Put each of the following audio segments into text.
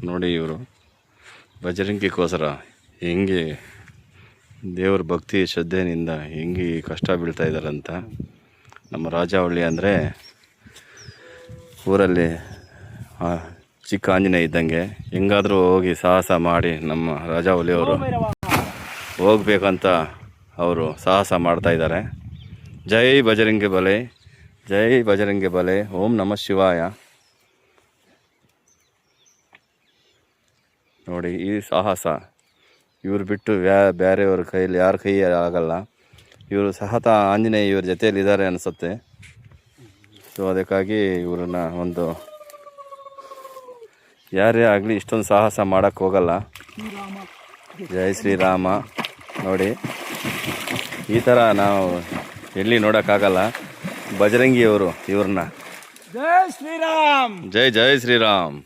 ನೋಡಿ ಇವರು ಬಜರಂಗಿಗೋಸ್ಕರ ಹೆಂಗೆ ದೇವ್ರ ಭಕ್ತಿ ಶ್ರದ್ಧೆಯಿಂದ ಹೆಂಗೆ ಕಷ್ಟ ಬೀಳ್ತಾ ಇದ್ದಾರೆ ಅಂತ. ನಮ್ಮ ರಾಜವಳ್ಳಿ ಅಂದರೆ ಊರಲ್ಲಿ ಚಿಕ್ಕ ಆಂಜನೇಯ ಇದ್ದಂಗೆ. ಹೆಂಗಾದರೂ ಹೋಗಿ ಸಾಹಸ ಮಾಡಿ ನಮ್ಮ ರಾಜವಳ್ಳಿಯವರು ಹೋಗ್ಬೇಕಂತ ಅವರು ಸಾಹಸ ಮಾಡ್ತಾಯಿದ್ದಾರೆ. ಜೈ ಬಜರಂಗಿ ಬಲೆ, ಜೈ ಬಜರಂಗಿ ಬಲೆ, ಓಂ ನಮಃ ಶಿವಾಯ. ನೋಡಿ ಈ ಸಾಹಸ ಇವ್ರು ಬಿಟ್ಟು ಬೇರೆಯವ್ರ ಕೈಯಲ್ಲಿ ಯಾರ ಕೈ ಆಗಲ್ಲ. ಇವರು ಸಹತ ಆಂಜನೇಯ ಇವ್ರ ಜೊತೆಯಲ್ಲಿ ಇದ್ದಾರೆ ಅನಿಸುತ್ತೆ. ಸೊ ಅದಕ್ಕಾಗಿ ಇವ್ರನ್ನ ಒಂದು ಯಾರೇ ಆಗಲಿ ಇಷ್ಟೊಂದು ಸಾಹಸ ಮಾಡೋಕ್ಕೆ ಹೋಗಲ್ಲ. ಜೈ ಶ್ರೀರಾಮ. ನೋಡಿ ಈ ಥರ ನಾವು ಎಲ್ಲಿ ನೋಡೋಕ್ಕಾಗಲ್ಲ. ಬಜರಂಗಿಯವರು ಇವ್ರನ್ನ ಜೈ ಶ್ರೀರಾಮ್, ಜೈ ಜೈ ಶ್ರೀರಾಮ್,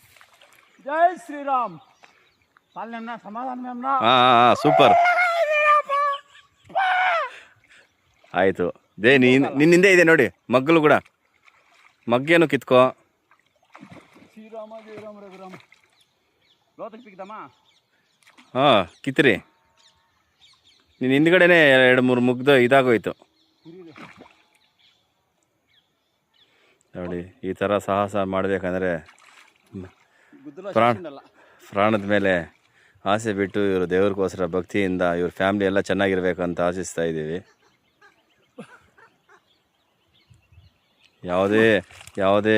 ಜೈ ಶ್ರೀರಾಮ್. ಹಾಂ ಸೂಪರ್ ಆಯಿತು. ನಿನ್ನಿಂದೆ ಇದೆ ನೋಡಿ ಮಗ್ಗಲು ಕೂಡ. ಮಗ್ಗೇನು ಕಿತ್ಕೋ. ಶ್ರೀರಾಮ ಜೈ ರಾಮ ರಘುರಾಮ. ಹಾಂ ಕಿತ್ರಿ. ನೀನು ಹಿಂದ್ಗಡೆನೇ 2-3 ಮುಗ್ದು ಇದಾಗೋಯ್ತು ನೋಡಿ. ಈ ಥರ ಸಾಹಸ ಮಾಡಬೇಕಂದ್ರೆ ಪ್ರಾಣದ ಮೇಲೆ ಆಸೆ ಬಿಟ್ಟು ಇವರು ದೇವ್ರಿಗೋಸ್ಕರ ಭಕ್ತಿಯಿಂದ ಇವ್ರ ಫ್ಯಾಮಿಲಿ ಎಲ್ಲ ಚೆನ್ನಾಗಿರ್ಬೇಕಂತ ಆಶಿಸ್ತಾ ಇದ್ದೀವಿ. ಯಾವುದೇ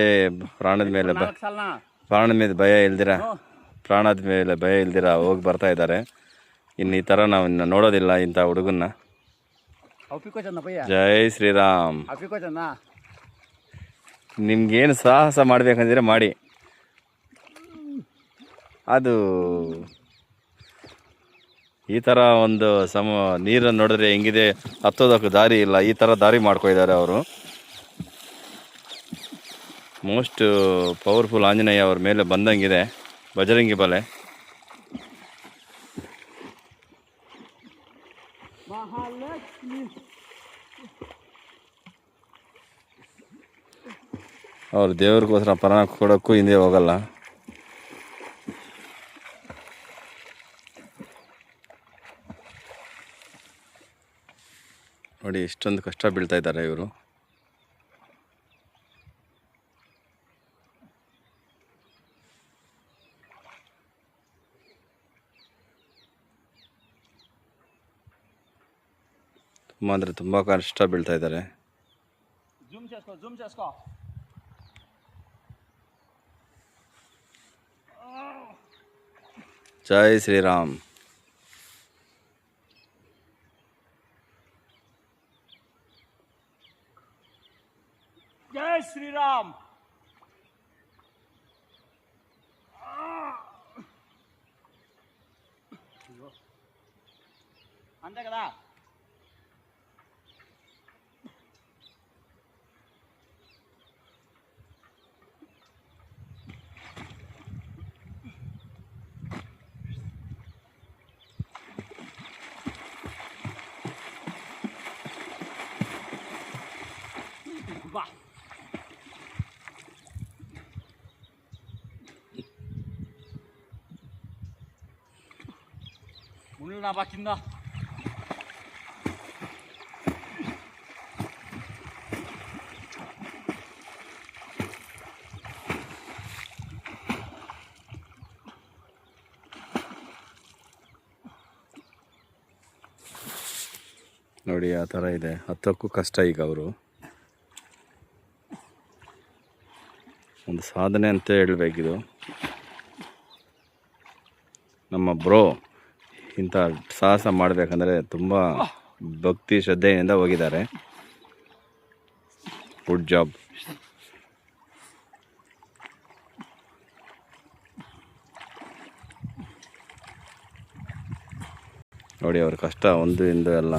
ಪ್ರಾಣದ ಮೇಲೆ ಭಯ ಇಲ್ದಿರ ಹೋಗಿ ಬರ್ತಾ ಇದ್ದಾರೆ. ಇನ್ನು ಈ ಥರ ನಾವು ಇನ್ನು ನೋಡೋದಿಲ್ಲ ಇಂಥ ಹುಡುಗನ್ನ. ಜೈ ಶ್ರೀರಾಮ್. ನಿಮ್ಗೇನು ಸಾಹಸ ಮಾಡ್ಬೇಕಂದ್ರೆ ಮಾಡಿ. ಅದು ಈ ಥರ ಒಂದು ನೀರನ್ನು ನೋಡಿದ್ರೆ ಹೆಂಗಿದೆ, ಹತ್ತೋದಕ್ಕೆ ದಾರಿ ಇಲ್ಲ. ಈ ಥರ ದಾರಿ ಮಾಡ್ಕೊಂಡಿದ್ದಾರೆ ಅವರು. ಮೋಸ್ಟ್ ಪವರ್ಫುಲ್ ಆಂಜನೇಯ ಅವ್ರ ಮೇಲೆ ಬಂದಂಗಿದೆ ಬಜರಂಗಿ ಬಲೆ. ಅವ್ರು ದೇವ್ರಿಗೋಸ್ಕರ ಪ್ರಾಣ ಕೊಡೋಕ್ಕೂ ಹಿಂದೆ ಹೋಗಲ್ಲ. ನೋಡಿ ಎಷ್ಟೊಂದು ಕಷ್ಟ ಬೀಳ್ತಾ ಇದ್ದಾರೆ ಇವರು. ತುಂಬ ಅಂದರೆ ತುಂಬ ಕಷ್ಟ ಬೀಳ್ತಾ ಇದ್ದಾರೆ. ಜೈ ಶ್ರೀರಾಮ್. జై శ్రీరామ్. అంతే కదా. బా ಮುಳ್ಳ ಬಾಕಿಂದ ನೋಡಿ ಆ ಥರ ಇದೆ. ಹತ್ತಕ್ಕೂ ಕಷ್ಟ. ಈಗ ಅವರು ಒಂದು ಸಾಧನೆ ಅಂತ ಹೇಳಬೇಕಿದು. ನಮ್ಮ ಬ್ರೋ ಇಂಥ ಸಾಹಸ ಮಾಡಬೇಕಂದ್ರೆ ತುಂಬ ಭಕ್ತಿ ಶ್ರದ್ಧೆಯಿಂದ ಹೋಗಿದ್ದಾರೆ. Good job. ನೋಡಿ ಅವ್ರ ಕಷ್ಟ ಒಂದು ಇಂದು ಎಲ್ಲ